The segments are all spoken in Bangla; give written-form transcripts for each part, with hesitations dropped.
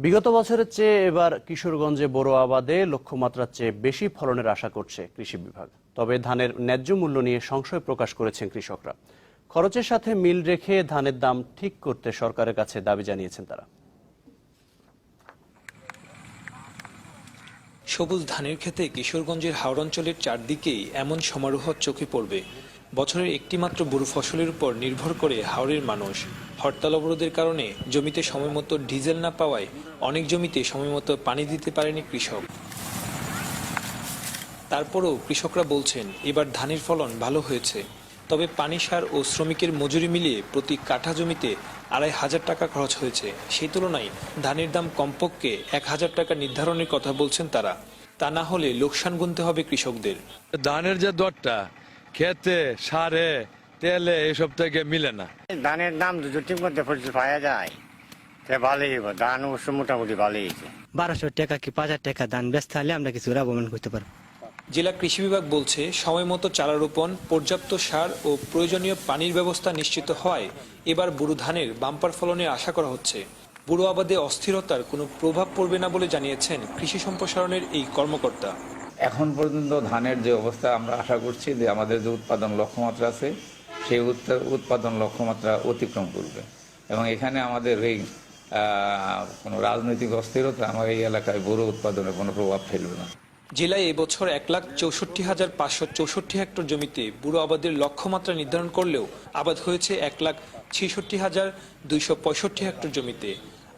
বিগত বছরের চেয়ে এবার কিশোরগঞ্জে বোরো আবাদে লক্ষ্যমাত্রার চেয়ে বেশি ফলনের আশা করছে কৃষি বিভাগ। তবে ধানের ন্যায্য মূল্য নিয়ে সংশয় প্রকাশ করেছেন কৃষকরা। খরচের সাথে মিল রেখে ধানের দাম ঠিক করতে সরকারের কাছে দাবি জানিয়েছেন তারা। সবুজ ধানের ক্ষেতে কিশোরগঞ্জের হাওড় অঞ্চলের চারদিকেই এমন সমারোহ চোখে পড়বে। বছরের একটি মাত্র বোরো ফসলের উপর নির্ভর করে হাওড়ের মানুষ। হরতাল অবরোধের কারণে জমিতে সময়মতো ডিজেল না পাওয়ায় অনেক জমিতে সময়মতো পানি দিতে পারেনি কৃষক। তারপরও কৃষকরা বলছেন এবার ধানের ফলন ভালো হয়েছে। তবে পানি সার ও শ্রমিকের মজুরি মিলিয়ে প্রতি কাঠা জমিতে ২৫০০ টাকা খরচ হয়েছে। সেই তুলনায় ধানের দাম কমপক্ষে ১০০০ টাকা নির্ধারণের কথা বলছেন তারা। তা না হলে লোকসান গুনতে হবে কৃষকদের। ধানের যে দরটা খেতে সারে তেলে এসব থেকে মিলে না। ধানের দাম দুটো ঠিক মধ্যে পাওয়া যায় ভালোই হইব। ধান অবশ্য মোটামুটি ভালোই হয়েছে। ১২০০ টাকা কি ৫০০০ টাকা ধান বেচতে হলে আমরা কিছু লাভবান করতে পারবো। জেলা কৃষি বিভাগ বলছে সময় মতো চারা রোপণ, পর্যাপ্ত সার ও প্রয়োজনীয় পানির ব্যবস্থা নিশ্চিত হওয়ায় এবার বোরো ধানের বাম্পার ফলনের আশা করা হচ্ছে। বোরো আবাদে অস্থিরতার কোনো প্রভাব পড়বে না বলে জানিয়েছেন কৃষি সম্প্রসারণের এই কর্মকর্তা। এখন পর্যন্ত ধানের যে অবস্থা আমরা আশা করছি যে আমাদের যে উৎপাদন লক্ষ্যমাত্রা আছে সেই উৎপাদন লক্ষ্যমাত্রা অতিক্রম করবে এবং এখানে আমাদের এই কোনো রাজনৈতিক অস্থিরতা আমার এই এলাকায় বোরো উৎপাদনে কোনো প্রভাব ফেলবে না। জেলায় এবছর ১,৬৪,৫৬৪ হেক্টর জমিতে বোরো আবাদের লক্ষ্যমাত্রা নির্ধারণ করলেও আবাদ হয়েছে ১,৬৬,২৬৫ হেক্টর জমিতে।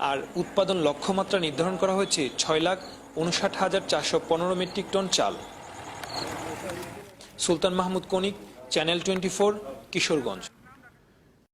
আর উৎপাদন লক্ষ্যমাত্রা নির্ধারণ করা হয়েছে ৬,৫৯,৪১৫ মেট্রিক টন চাল। সুলতান মাহমুদ কনিক, চ্যানেল 24, কিশোরগঞ্জ।